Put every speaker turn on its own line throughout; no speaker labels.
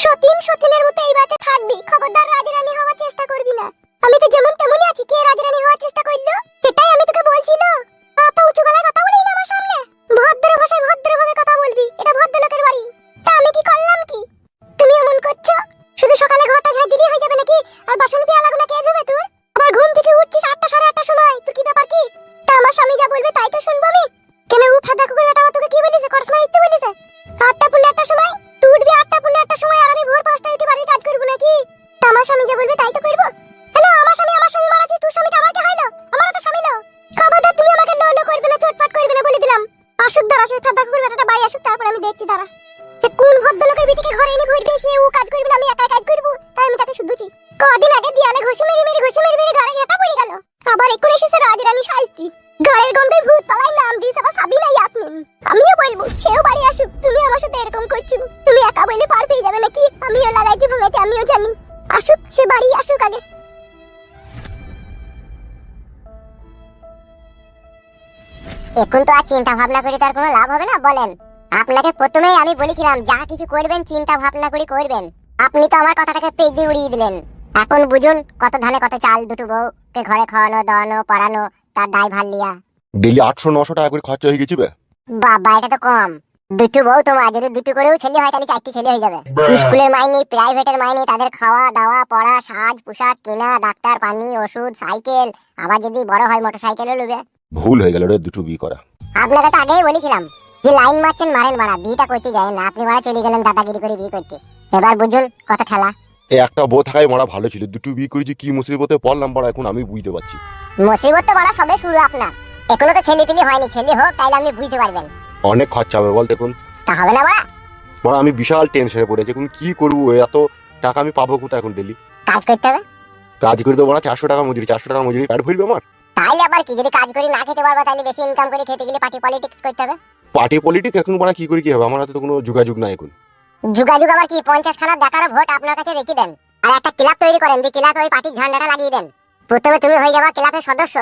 সতীন সতীনের মতো এই বাতে থাকবি, খবরদার রাজরানী হওয়ার চেষ্টা করবি না। আমি তো যেমন তেমনই আছি, কে রাজরানী হওয়ার চেষ্টা করলো সেটাই আমি তোকে বলছিল। অত উঁচু গলায় কথা বলিস না আমার সামনে, ভদ্র ভাষায় ভদ্রভাবে কথা বলবি, এটা ভদ্রলোকের বাড়ি। তা আমি কি করলাম কি? তুমি এমন করছো, শুধু সকালে ঘরটা ঝাড় দিলেই হয়ে যাবে নাকি? আর বাসন পেয়ালাগুলো কে ধুবে তোর? আবার ঘুম থেকে উঠছিস 8টা সাড়ে 8টার সময়, তোর কি ব্যাপার কি? তা আমার স্বামী যা বলবে তাই তো শুনবো আমি। কেন ও ফাদা কুকুর বেটা তোকে কি বলিছে, কত সময় উঠতে বলিছে? 8টা 15টার সময় তুই উঠবি, 8টা 15টার সময়, আর আমি ভোর 5টায় উঠে বাড়ির কাজ করব নাকি? তা আমার স্বামী যা বলবে তাই তো করব। হ্যালো, আমার স্বামী মারাছি, তোর স্বামীটা আমার কি হইলো? আমারও তো স্বামী লো। খবরদার তুমি আমাকে লো করবে না, চটপট করবে না বলে দিলাম। আসুক দাঁড়া, সেই ফাদা কুকুর বেটাটা বাড়ি আসুক, তারপর আমি দেখছি দাঁড়া। কোন ভদ্রলোকের বিটিকে ঘরে এনে ভরবে, সে ও কাজ করবে না, আমি একা কাজ করব, তাই আমি তাকে শুধুছি। কদিন আগে দেয়ালে ঘষে মেরে গাড়ি ঘাটা পড়ে গেল, আবার এখন এসেছে রাজরানী সাজতি। গায়ের গন্ধে ভূত পালায় নাম দিয়েছে আবার সাবিনা ইয়াসমিন। আমিও বলবো সেও বাড়ি আসুক, তুমি আমার সাথে এরকম করছো, তুমি একা বলে পার পেয়ে যাবে নাকি? আমিও লাগাইতে ভাঙাইতে আমিও জানি। আসুক, সে বাড়ি আসুক আগে। এখন তো আর চিন্তা ভাবনা করে তার কোনো লাভ হবে না, বলেন? আপনাকে প্রথমেই আমি বলেছিলাম যা কিছু করবেন চিন্তা ভাবনা করে করবেন। আপনি তো আমার কথাটাকে পেট দিয়ে উড়িয়ে দিলেন। এখন বুঝুন, কত ধানে কত চাল, দুটো বউকে ঘরে খাওয়ানো দাওয়ানো পড়ানো, তার দায় ভার লিয়া
ডেলি 800-900 টাকা করে খরচা হয়ে গেছে।
বাবা এটা তো কম। দুটো বউ তোমার, যদি দুটো করেও ছেলে হয় তাহলে 4টি ছেলে হয়ে যাবে। স্কুলের মাইনে, প্রাইভেটের মাইনে, তাদের খাওয়া দাওয়া পড়া, সাজ পোশাক কেনা, ডাক্তার পানি ওষুধ, সাইকেল, আবার যদি বড় হয় মোটরসাইকেলও নেবে।
ভুল হয়ে গেল রে দুটো বিয়ে করা।
আপনাকে তো আগেই বলেছিলাম যে লাইন মারছেন মারেন মারা, বিয়েটা করতে যায় না, আপনি মারা চলে গেলেন দাদাগিরি করে বিয়ে করতে। এবার বুঝুন কত খেলা।
একটা বউ থাকাই মারা ভালো ছিল, দুটো বিয়ে করেছি, কি মুসিবতে পড়লাম পড়া এখন আমি বুঝতে পারছি।
মুসিবত তো মারা সবে শুরু আপনার, এখনো তো ছেলে পিলি হয়নি, ছেলে হোক তাইলে আপনি বুঝতে পারবেন।
অনেক খরচা হবে বল, দেখুন
তা হবে না মারা?
বড় আমি বিশাল টেনশনে পড়েছি, এখন কি করবো, এত টাকা আমি পাবো কোথায় এখন? ডেলি
কাজ করতে হবে।
কাজ করে তো বড় 400 টাকা মজুরি, 400 টাকা মজুরি পেট ভরবে আমার?
তাইলে আবার কি, যদি কাজ করি না খেতে পারবা তাহলে বেশি ইনকাম করে খেতে গেলে পার্টি পলিটিক্স করতে হবে।
পার্টি পলিটিক্স এখন বড় কি করে কি হবে, আমার হাতে তো কোনো যোগাযোগ নাই এখন।
যোগাযোগ আবার কি? 50 খানা দেখার ভোট আপনার কাছে রেখে দেন, আর একটা ক্লাব তৈরি করেন, দিয়ে ক্লাবে ওই পার্টির ঝান্ডাটা লাগিয়ে দেন। প্রথমে তুমি হয়ে যাবা ক্লাবের সদস্য,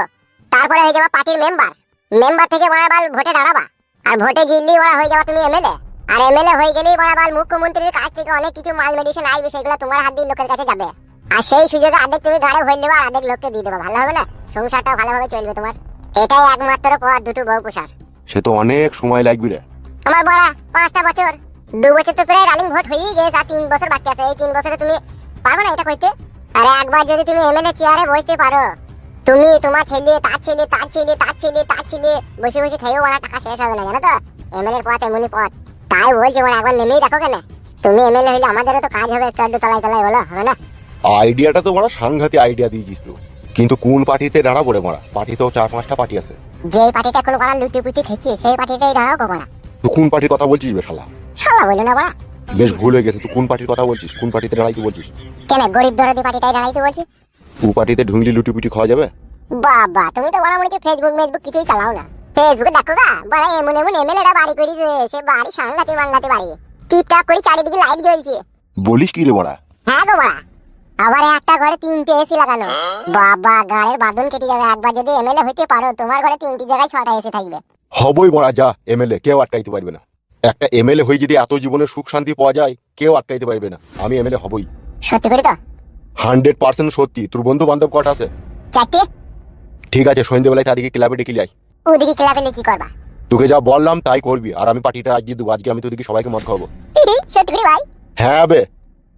তারপরে হয়ে যাবা পার্টির মেম্বার, মেম্বার থেকে বরাবর ভোটে দাঁড়াবা, আর ভোটে জিতলেই ওরা হয়ে যাবা তুমি এমএলএ, আর এমএলএ হয়ে গেলেই বরাবর মুখ্যমন্ত্রীর কাছ থেকে অনেক কিছু মাল মেডিসিন আসবে, সেগুলো তোমার হাত দিয়ে লোকের কাছে যাবে। আর সেই সুযোগে আর্ধেক তুমি গাড়ে ভরে নেবা, আর আর্ধেক লোককে দিয়ে দেবা, ভালো হবে না? সংসারটাও ভালোভাবে চলবে তোমার। এটাই একমাত্র পথ দুটো বউ পোষার।
সে তো অনেক সময় লাগবে রে।
আমার বড়া 5টা বছর, 2 বছর তো প্রায় রানিং ভোট হয়েই গেছে, আর 3 বছর বাকি আছে। এই 3 বছরে তুমি পারবে না এটা করতে? আরে একবার যদি তুমি এমএলএ চেয়ারে বসতে পারো, তুমি তোমার ছেলে তার ছেলে তার ছেলে তার ছেলে তার ছেলে বসে বসে খেয়েও আমার টাকা শেষ হবে না, জানো তো? এমএলএর পথ এমনই পথ, তাই বলছি মানে একবার নেমেই দেখো। কেন তুমি এমএলএ হইলে আমাদেরও তো কাজ হবে, একটু আধটু তলায় তলায়, বলো হবে না?
আইডিয়াটা তো বড় সাংঘাতিক আইডিয়া দিয়েছিস তো, কিন্তু কোন পার্টিতে দাঁড়াবো রে মারা? পার্টি তো 4-5টা পার্টি আছে।
যেই পার্টিটা কোনো বড়া লুটি পুটি খেয়েছি সেই পার্টিটাই দাঁড়াও গো বড়া।
তুই কোন পার্টির কথা বলছিস বে শালা?
শালা বলো না বড়া,
বেশ ভুল হয়ে গেছে, তুই কোন পার্টির কথা বলছিস? কোন পার্টিতে দাঁড়াইতে বলছিস?
কেন গরিব দরদি পার্টিটাই দাঁড়াইতে বলছি।
ও পার্টিতে ঢুংলি লুটি পুটি খাওয়া যাবে?
বাবা তুমি তো বড় মনে কি ফেসবুক কিছুই চালাও না। ফেসবুকে দেখো গা বড় এমন এমন এমএলএরা বাড়ি করে দিয়েছে, সে বাড়ি সাংঘাতি মাংঘাতি বাড়ি, টিপটাপ করে চারিদিকে লাইট জ্বলছে।
বলিস কি রে বড়া?
হ্যাঁ গো বড়া, আবার একটা ঘরে 3টে এসি লাগানো। বাবা গাড়ির বাঁধন কেটে যাবে, একবার যদি এমএলএ হইতে পারো তোমার ঘরে 3টি জায়গায় 6টা এসি থাকবে।
হবই বড়া, যা এমএলএ, কেউ আটকাইতে পারবে না। একটা এমএলএ হয়ে যদি এত জীবনের সুখ শান্তি পাওয়া যায়, কেউ আটকাইতে পারবে না। আমি এমএলএ হবই।
সত্যি করে তো?
100% সত্যি। তোর বন্ধু বান্ধব কটা আছে?
4টে।
ঠিক আছে, সন্ধ্যেবেলায় তাদেরকে ক্লাবে ডেকে যাই।
ওদিকে ক্লাবে কি করবা?
তোকে যা বললাম তাই করবি, আর আমি পার্টিটা আজ দিয়ে দেবো। আজকে আমি তোদেরকে সবাইকে মদ খাওয়াবো।
সত্যি করে ভাই?
হ্যাঁ বে।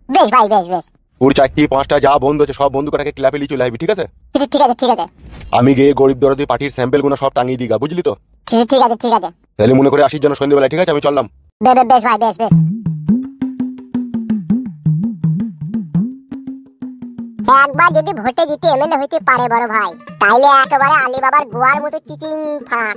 বেশ ভাই, বেশ বেশ।
ওর 4টি 5টা যা বন্ধু আছে সব বন্ধু কটাকে ক্লাবে নিয়ে চলে আসবি, ঠিক আছে?
ঠিক আছে ঠিক আছে।
আমি গিয়ে গরিব দরদি পার্টির স্যাম্পেল গুলো সব টাঙিয়ে দিগা, বুঝলি তো?
ঠিক আছে ঠিক আছে।
তাহলে মনে করে আসিস যেন সন্ধ্যেবেলায়, ঠিক আছে? আমি চললাম।
বেশ ভাই, বেশ বেশ। একবার যদি ভোটে জিতে এমএলএ হইতে পারে বড় ভাই, তাইলে একেবারে আলী বাবার গোয়ার মতো চিচিং ফাঁক।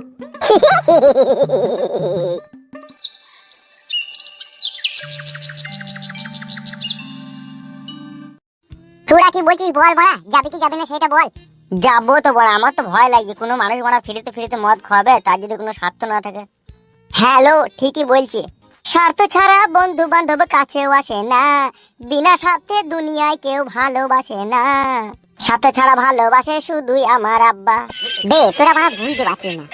তোরা কি বলছিস বল বড়া, যাবি কি যাবি না সেটা বল। যাবো তো বড়া, আমার তো ভয় লাগে, কোনো মানুষ বড়া ফিরিতে ফিরিতে মদ খাওয়াবে, তার যদি কোনো স্বার্থ না থাকে। হ্যালো, ঠিকই বলছি, স্বার্থ ছাড়া বন্ধু বান্ধব কাছেও আসে না, বিনা স্বার্থে দুনিয়ায় কেউ ভালোবাসে না, স্বার্থ ছাড়া ভালোবাসে শুধুই আমার আব্বা। বে তোরা বড়া বুঝতে পারছিস না,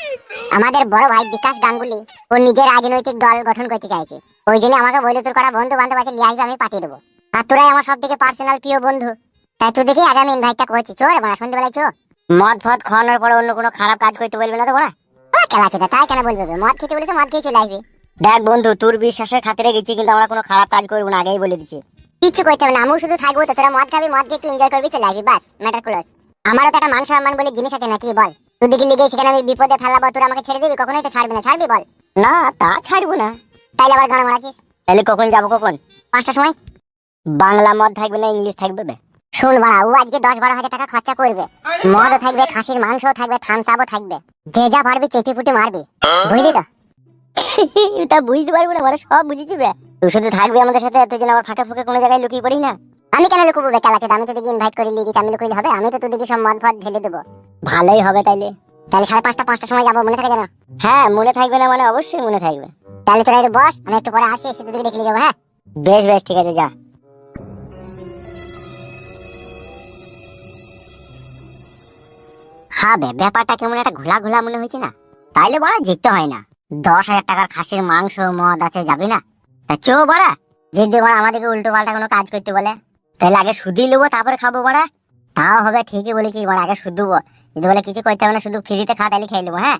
আমাদের বড় ভাই বিকাশ গাঙ্গুলি ও নিজের রাজনৈতিক দল গঠন করতে চাইছে। ওই জন্য আমাকে বলে তোর করা বন্ধু বান্ধব আছে লিয়ে আসবে, আমি পাঠিয়ে দেবো। আর তোরাই আমার সব থেকে পার্সোনাল প্রিয় বন্ধু, তাই তুই দেখি আগে আমি ইনভাইটটা করছি। চো রে বড়া, সন্ধ্যেবেলায় চো। মদ ফদ খাওয়ানোর পরে অন্য কোনো খারাপ কাজ করতে বলবে না তো বড়া। খেলা আছে তাই কেন বলবে? মদ খেতে বলেছে, মদ খেয়ে চলে আসবে। দেখ বন্ধু, তোর বিশ্বাসের খাতিরে গেছি, কিন্তু আমরা কোনো খারাপ কাজ করবো না, আগেই বলে দিচ্ছি। কিচ্ছু করতে হবে না, আমিও শুধু থাকবো। তো তোরা মদ খাবি, মদ খেয়ে একটু এনজয় করবি, চলে আসবি, বাস ম্যাটার ক্লোজ। আমারও তো একটা মান সম্মান বলে জিনিস আছে নাকি বল? তুই দেখি লিগে সেখানে আমি বিপদে ফেলাবো, তোরা আমাকে ছেড়ে দিবি? কখনোই তো ছাড়বি না, ছাড়বি বল? না তা ছাড়বো না। তাইলে আবার গান মারাছিস? তাহলে কখন যাবো? কখন? 5টার সময়। বাংলা মদ থাকবে না ইংলিশ থাকবে? শুন বাড়া, ও আজকে 10-12 হাজার টাকা খরচা করবে। মদও থাকবে, খাসির মাংসও থাকবে, থামসাপও থাকবে। যে যা পারবি চেটে ফুটে মারবি, বুঝলি তো? তা বুঝতে পারবো না, সব বুঝেছি বে। তুই শুধু থাকবি আমাদের সাথে, তুই যেন আবার ফাঁকে ফুঁকে কোনো জায়গায় লুকিয়ে পড়িস না। আমি কেন লুকুবো বে খেলাতে? আমি তো দেখি ইনভাইট করে লিখেছি, আমি লুকিয়ে হবে? আমি তো তোর দিকে সব মদ ফদ ঢেলে দেবো। ভালোই হবে তাইলে। তাহলে 5:30-5টার সময় যাবো, মনে থাকে যেন? হ্যাঁ মনে থাকবে না মানে অবশ্যই মনে থাকবে। তাহলে তোরা একটু বস, আমি একটু পরে আসি, এসে তোদের দেখে যাবো। হ্যাঁ বেশ বেশ, ঠিক আছে, যা। হ্যাঁ বে, ব্যাপারটা কেমন একটা ঘোলা ঘোলা মনে হয়েছে না? তাইলে বড়া যেতে হয় না। 10,000 টাকার খাসির মাংস মদ আছে, যাবি না? তা চো বড়া। যদি বড়া আমাদেরকে উল্টো পাল্টা কোনো কাজ করতে বলে, তাহলে আগে সুদি নেবো, তারপরে খাবো বড়া। তাও হবে, ঠিকই বলেছিস বড়া, আগে সুদবো। যদি বলে কিছু করতে হবে না, শুধু ফ্রিতে খা, তাহলে খেয়ে নেবো। হ্যাঁ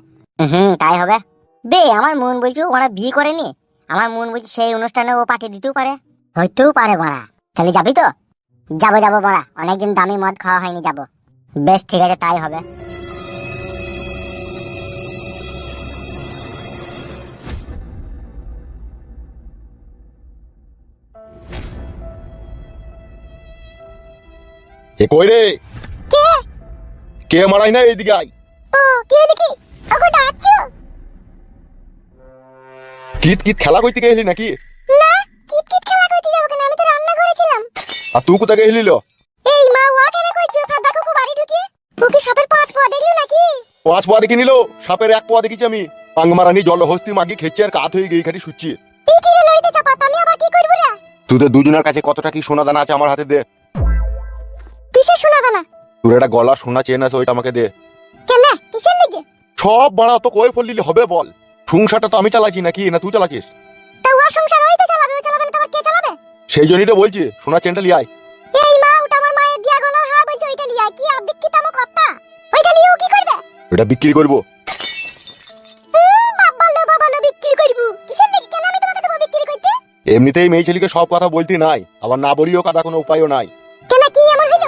তাই হবে। বে আমার মন বলছি ওরা বিয়ে করেনি, আমার মন বলছি সেই অনুষ্ঠানে ও পাঠিয়ে দিতেও পারে, হইতেও পারে বড়া। তাহলে যাবি তো? যাবো যাবো বড়া, অনেকদিন দামি মদ খাওয়া হয়নি, যাবো। বেশ ঠিক আছে, তাই হবে।
এ কই রে?
কে?
কে মারাই না, এইদিকে আয়।
ও কি হলো কি? ওগো ডাকছো?
কিত কিত খেলা কইতে গেলি নাকি?
না, কিট খেলা করতে যাবো কেন? আমি তো রান্না করেছিলাম।
আর তুই কোথায় গেলি লো?
এই মা, ওয়া কেন কইছো? ফাদা কুকু বাড়ি ঢুকে ও কি সাপের 5 পা দেখলিও নাকি?
5 পা দেখি নিল, সাপের 1 পা দেখেছি আমি। পাংমারানি জল হস্তি মাগি খেচ্ছে আর কাত হয়ে গিয়ে খালি শুচ্ছি।
এই কি রে লড়িতে চাপাত, আমি আবার কি করব রে?
তোদের দুজনের কাছে কতটা কি সোনা দানা আছে আমার হাতে দে।
কিসের সোনা দানা?
তোর একটা গলা সোনা চেন আছে, ওইটা আমাকে দে।
কেন? কিসের লাগে?
সব বাড়া তো কই ফলিলে হবে বল? সংসারটা তো আমি চালাচ্ছি নাকি, না তুই চালাচ্ছিস?
তা ওয়া সংসার ওই তো চালাবে, ও চালাবে না তো আবার কে চালাবে?
সেই জন্যই তো বলছি সোনা চেনটা লিয়ে আয়।
এই মা, ওটা আমার মায়ের দিয়া গলার হার, বলছে ওইটা লিয়া। কি আদিক কি তামো কথা? ওইটা লিয়ে ও কি করবে?
ওটা বিক্রি করবো।
বাবা লো বিক্রি করব? কিসের লাগে? কেন আমি তোমাকে দেব বিক্রি করতে?
এমনিতেই মেয়ে ছেলেকে সব কথা বলতে নাই, আবার না বলিও কথা কোনো উপায়ও নাই।
কেন কি এমন হলো?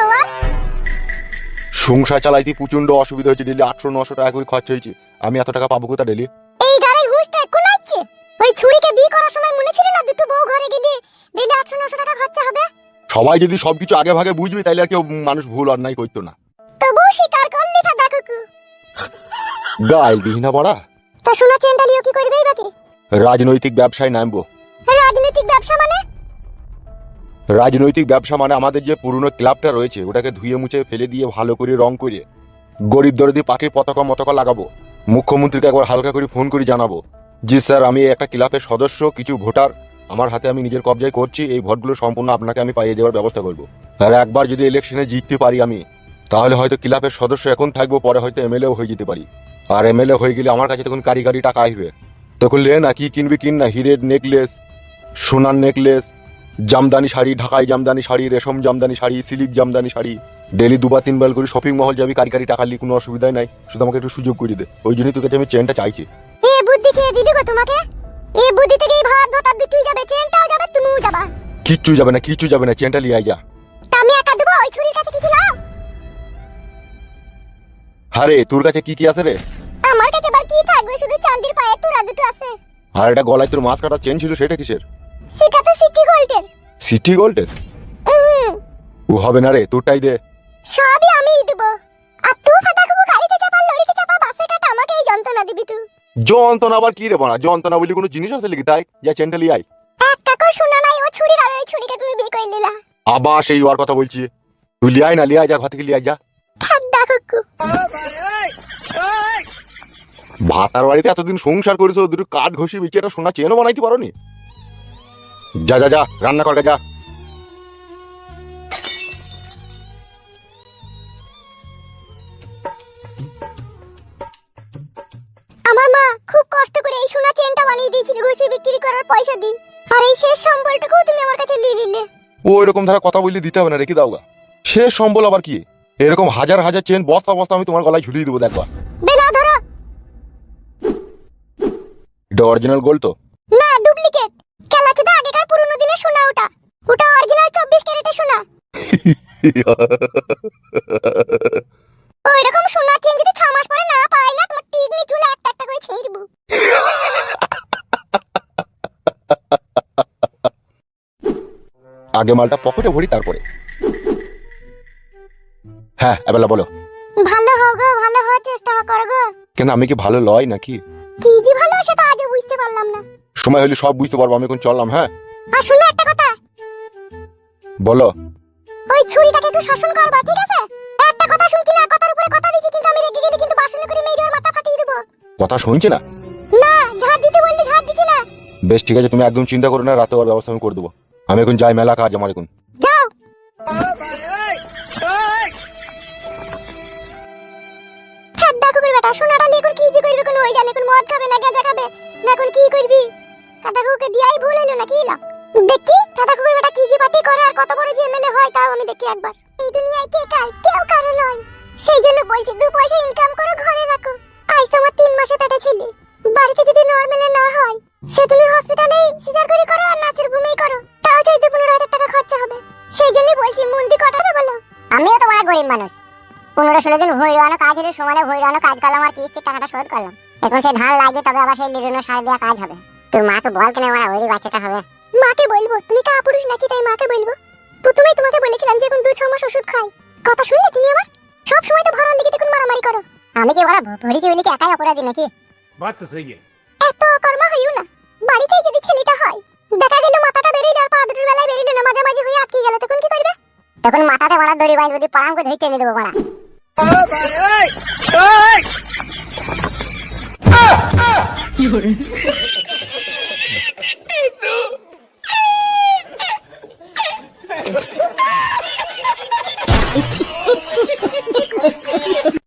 সংসার চালাইতে প্রচন্ড অসুবিধা হয়েছে, ডেলি 800-900 টাকা করে খরচ হয়েছে। আমি এত টাকা পাবো কোথা ডেলি?
এই গাড়ি হুঁশটা কোন আছে? ওই ছুরিকে বিয়ে করার সময় মনে ছিল না, দুটো বউ ঘরে গেলে ডেলি 800-900 টাকা খরচা হবে?
সবাই যদি সবকিছু আগে ভাগে বুঝবে, তাইলে আর কেউ মানুষ ভুল অন্যায় করতো না।
তবু স্বীকার করলি ফাদা কুকু।
গাইল দিহি না বড়া।
তা সোনা চেনটা লিও কি করবেই বাকি?
রাজনৈতিক ব্যবসায় নামবো।
রাজনৈতিক ব্যবসা মানে?
রাজনৈতিক ব্যবসা মানে আমাদের যে পুরনো ক্লাবটা রয়েছে, ওটাকে ধুয়ে মুছে ফেলে দিয়ে ভালো করে রং করে গরিব দরদি পাখির পতাকা মতাকা লাগাবো। মুখ্যমন্ত্রীকে একবার হালকা করে ফোন করে জানাবো, জি স্যার আমি একটা ক্লাবের সদস্য, কিছু ভোটার আমার হাতে আমি নিজের কবজায় করছি, এই ভোটগুলো সম্পূর্ণ আপনাকে আমি পাইয়ে দেওয়ার ব্যবস্থা করবো। আর একবার যদি ইলেকশনে জিততে পারি আমি, তাহলে হয়তো ক্লাবের সদস্য এখন থাকবো, পরে হয়তো এমএলএও হয়ে যেতে পারি। আর এমএলএ হয়ে গেলে আমার কাছে তখন কারি টাকা আসবে। তখন লে না কি কিনবি কিন না, হিরের নেকলেস, সোনার নেকলেস, জামদানি শাড়ি, ঢাকাই জামদানি শাড়ি, রেশম জামদানি শাড়ি, সিলিক জামদানি শাড়ি, ডেলি 2-3 বার করে শপিং মহল যাবি, কারি টাকা নিয়ে কোনো অসুবিধাই নাই, শুধু আমাকে একটু সুযোগ করে দে। ওই জন্যই তোর কাছে আমি চেনটা চাইছি।
এ বুদ্ধি কে দিলি গো তোমাকে? এই বুদ্ধি থেকেই ভাত ভাত আর দুটোই যাবে, চেনটাও যাবে, তুমিও যাবা।
কিচ্ছু যাবে না, কিচ্ছু যাবে না, চেনটা লিয়ে আয় যা।
তা আমি একা দেবো? ওই ছুরির কাছে কিছু লাও?
আরে তোর কাছে কি কি আছে রে?
আমার কাছে আবার কি থাকবে? শুধু চাঁদির পায়ে তোরা দুটো আছে।
আর এটা গলায় তোর মাছ কাটা চেন ছিল, সেটা কিসের?
সেটা তো সিটি গোল্ডের।
সিটি গোল্ডের? ও হবে না রে, তোরটাই দে।
সবই আমিই দেবো। আর তুই ফাদা কুকু গাড়িতে চাপা, লরিতে চাপা, বাসে কাটা, আমাকে এই যন্ত্রণা দিবি তুই।
যন্ত্রণা আবার কি রে বাড়া? যন্ত্রণা বলি কোনো জিনিস আছে লিখি? তাই যা চেনটা লিয়ে আয়।
একটা কো শোনা নাই, ও ছুরি আর ওই ছুরিকে তুমি বিয়ে করে নিলা।
আবার সেই ওর কথা বলছি, তুই লিয়ে আয় না, লিয়ে আয় যা, ঘর থেকে লিয়ে আয় যা।
ফাদা কুকু।
ভাতার বাড়িতে এতদিন সংসার করেছো, দুটো কাঠ ঘষি বিচে একটা সোনা চেনও বানাইতে পারোনি? যা যা যা, রান্না করবে যা।
আমার মা দিয়েছিল ঘষে বিক্রি করার পয়সা দিই, আর এই শেষ সম্বলটুকু তুমি আমার কাছে নিয়ে নিলে।
ও এরকম ধারা কথা বললে দিতে হবে না, রেখে দাও গা। সে সম্বল আবার কি? এরকম হাজার হাজার চেন বস্তা বস্তা আমি তোমার গলায় ঝুলিয়ে দেবো, দেখবা।
বেলা ধরো।
এটা অরিজিনাল গোল্ড তো?
না, ডুপ্লিকেট। কেলাচোদা আগেকার পুরনো দিনের সোনা ওটা। ওটা অরিজিনাল 24 ক্যারেটের সোনা। ওই রকম সোনা চেন যদি 6 মাস পরে না পাই না, তোমার টিকনি চুলে একটা একটা করে ছেড়ে দেব।
আগে মালটা পকেটে ভরি, তারপরে। হ্যাঁ, এবেলা বলো।
ভালো হও গো, ভালো হওয়ার চেষ্টা করো গো।
কেন, আমি কি ভালো লয় নাকি?
কি যে ভালো সেটা আজও বুঝতে পারলাম না।
সময় হলে সব বুঝতে পারবো, আমি এখন চললাম। হ্যাঁ,
আর শুনো একটা কথা,
বলো।
ওই ছুরিটাকে একটু শাসন করবা, ঠিক আছে? একটা কথা শুনছি না, কথার উপরে কথা দিচ্ছি, কিন্তু আমি রেগে গেলে কিন্তু বাসনে করে মেরে ওর মাথা ফাটিয়ে দেবো।
কথা শুনছে না?
না, ঝাড় দিতে বললে ঝাড় দিচ্ছি না।
বেশ, ঠিক আছে, তুমি একদম চিন্তা করো না, রাতে ওর ব্যবস্থা আমি করে দেবো। আমি এখন যাই, মেলা কাজ আমার এখন।
যাও। হ্যাঁ, দেখো করে বেটা, সোনাটা নিয়ে এখন কি যে করবে, কোন ওই জানে, কোন মদ খাবে না গাঁজা খাবে না, এখন কি করবি? কাকাকুকে দিয়াই ভুল হলো না, কি লাভ? দেখি কাকাকু করে বেটা কি যে পার্টি করে আর কত বড় যে এমএলএ হয়, তাও আমি দেখি একবার। এই দুনিয়ায় কে কার, কেউ কারো নয়। সেই জন্য বলছি, 2 পয়সা ইনকাম করে ঘরে রাখো। আজ তোমার 3 মাসে পেটে ছিলে, বাড়িতে যদি নরমালে না হয়, সে তুমি হসপিটালেই সিজার করে করো আর নার্সের রুমেই করো, তাও 14-15 হাজার টাকা খরচা হবে। সেই জন্য বলছি, মুন্ডি কটাতে বলো। আমিও তো বড় গরিব মানুষ, 15-16 দিন ভুঁড়ানো কাজ হলে সমানে ভুঁড়ানো কাজ করলাম আর কিস্তির টাকাটা শোধ করলাম। এখন সেই ধান লাগবে, তবে আবার সেই লিরুনো সার দেওয়া কাজ হবে। তোর মাকে বল কেন আমার ওই বাচ্চাটা হবে। মাকে বলবো? তুমি কা পুরুষ নাকি তাই মাকে বলবো? প্রথমেই তোমাকে বলেছিলাম যে এখন 2-6 মাস ওষুধ খাই। কথা শুনলে তুমি আমার? সব সময় তো ভরার লিগে দেখুন মারামারি করো। আমি কি বড় ভরিছি বলি কি একাই অপরাধী নাকি?
बात तो सही है।
এত কর্ম হইও না। বাড়িতেই যদি ছেলেটা হয়, দেখা গেল মাথাটা বেরিয়ে আর পা দুটোর বেলায় বেরিয়ে না, মাঝে মাঝে হয়ে আটকে গেল, তখন কি করবে? তখন মাথাতে বড় দড়ি বাইন্ধ যদি পারাম করে ধরে টেনে দেবো বড়া।